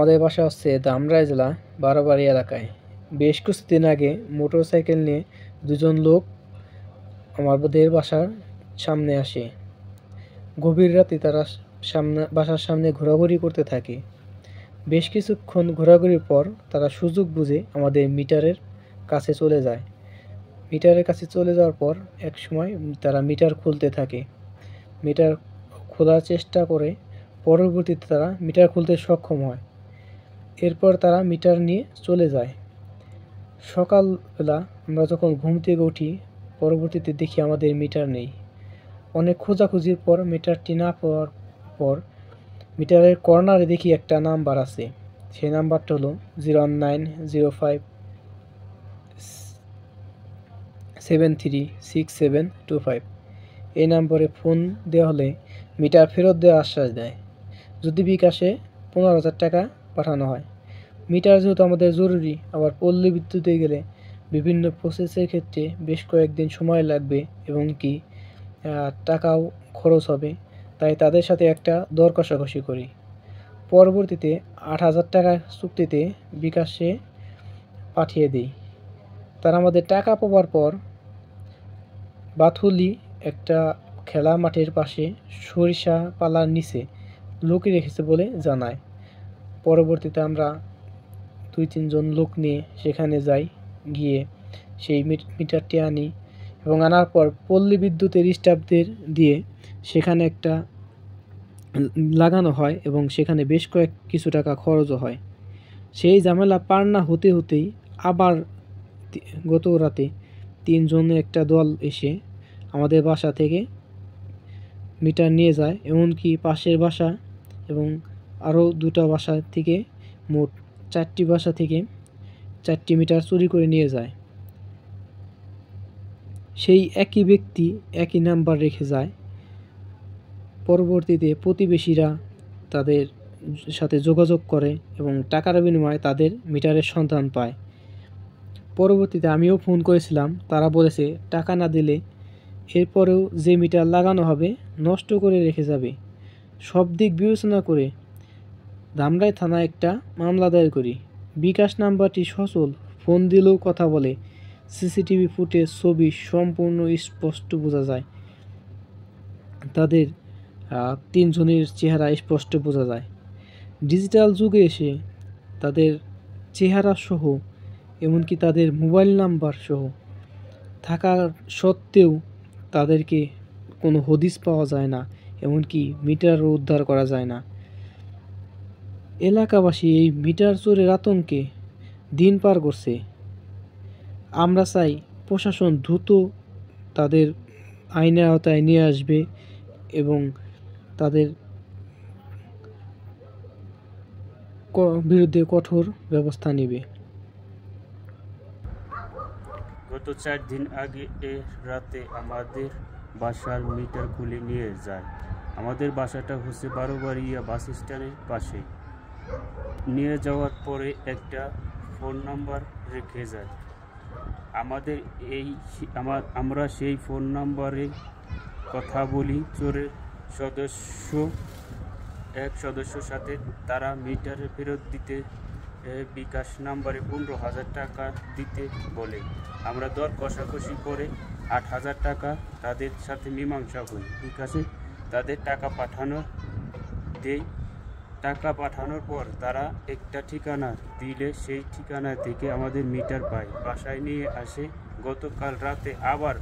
আমাদের বাসা হচ্ছে ধামরাই জেলা বারোবাড়ি এলাকায়। বেশ কিছুদিন আগে মোটরসাইকেল নিয়ে দুজন লোক আমাদের বাসার সামনে আসে। গভীর রাতে তারা বাসার সামনে ঘোরাঘুরি করতে থাকে। বেশ কিছুক্ষণ ঘোরাঘুরির পর তারা সুযোগ বুঝে আমাদের মিটারের কাছে চলে যায়। মিটারের কাছে চলে যাওয়ার পর এক সময় তারা মিটার খুলতে থাকে। মিটার খোলার চেষ্টা করে পরবর্তীতে তারা মিটার খুলতে সক্ষম হয়। এরপর তারা মিটার নিয়ে চলে যায়। সকালবেলা আমরা যখন ঘুম থেকে উঠি, পরবর্তীতে দেখি আমাদের মিটার নেই। অনেক খোঁজাখুঁজির পর মিটারটি না পাওয়ার পর মিটারের কর্নারে দেখি একটা নাম্বার আছে। সেই নাম্বারটা হলো 01905736725। এই নম্বরে ফোন দেওয়া হলে মিটার ফেরত দেওয়ার আশ্বাস দেয় যদি বিকাশে 15,000 টাকা পাঠানো হয়। মিটার যেহেতু আমাদের জরুরি, আবার পল্লী বিদ্যুতে গেলে বিভিন্ন প্রসেসের ক্ষেত্রে বেশ কয়েকদিন সময় লাগবে এবং কি টাকাও খরচ হবে, তাই তাদের সাথে একটা দর কষাকষি করি। পরবর্তীতে 8,000 টাকা চুক্তিতে বিকাশে পাঠিয়ে দিই। তারা আমাদের টাকা পাওয়ার পর বাথুলি একটা খেলা মাঠের পাশে সরিষা পালার নিচে লুকিয়ে রেখেছে বলে জানায়। পরবর্তীতে আমরা 2-3 জন লোক নিয়ে সেখানে যাই, গিয়ে সেই মিটারটি আনি এবং আনার পর পল্লী বিদ্যুতের স্টাফদের দিয়ে সেখানে একটা লাগানো হয় এবং সেখানে বেশ কিছু টাকা খরচও হয়। সেই ঝামেলা পার না হতে হতেই আবার গত রাতে 3 জনের একটা দল এসে আমাদের বাসা থেকে মিটার নিয়ে যায়, এমনকি পাশের বাসা এবং আরও 2টা বাসা থেকে মোট 4টি বাসা থেকে 4টি মিটার চুরি করে নিয়ে যায়। সেই একই ব্যক্তি একই নাম্বার রেখে যায়। পরবর্তীতে প্রতিবেশীরা তাদের সাথে যোগাযোগ করে এবং টাকার বিনিময়ে তাদের মিটারের সন্ধান পায়। পরবর্তীতে আমিও ফোন করেছিলাম, তারা বলেছে টাকা না দিলে এরপরেও যে মিটার লাগানো হবে নষ্ট করে রেখে যাবে। সব দিক বিবেচনা করে ধামরাই থানায় একটা মামলা দায়ের করি। বিকাশ নাম্বারটি সচল, ফোন দিলেও কথা বলে, সিসিটিভি ফুটেজ ছবি সম্পূর্ণ স্পষ্ট বোঝা যায়। তাদের 3 জনের চেহারা স্পষ্ট বোঝা যায়। ডিজিটাল যুগে এসে তাদের চেহারা সহ এমনকি তাদের মোবাইল নাম্বার সহ থাকা সত্ত্বেও তাদেরকে কোনো হদিস পাওয়া যায় না, এমনকি মিটারও উদ্ধার করা যায় না। এলাকাবাসী এই মিটার চোরের আতঙ্কে দিন পার করছে। আমরা চাই প্রশাসন দ্রুত তাদের আইনের আওতায় নিয়ে আসবে এবং তাদের বিরুদ্ধে কঠোর ব্যবস্থা নেবে। গত 4 দিন আগে রাতে আমাদের বাসার মিটার খুলে নিয়ে যায়। আমাদের বাসাটা হচ্ছে বারোবাড়িয়া বাস স্ট্যান্ডের পাশে। নিয়ে যাওয়ার পরে একটা ফোন নাম্বার রেখে যায়। আমরা সেই ফোন নাম্বারে কথা বলি চোরের এক সদস্যর সাথে। তারা মিটারে ফেরত দিতে বিকাশ নাম্বারে 15,000 টাকা দিতে বলে। আমরা দর কষাকষি করে 8,000 টাকা তাদের সাথে মীমাংসা করি। বিকাশে তাদের টাকা পাঠানো দেই। টাকা পাঠানোর পর তারা একটা ঠিকানা দিলে সেই ঠিকানা থেকে আমাদের মিটার পায়, বাসায় নিয়ে আসে। গতকাল রাতে আবার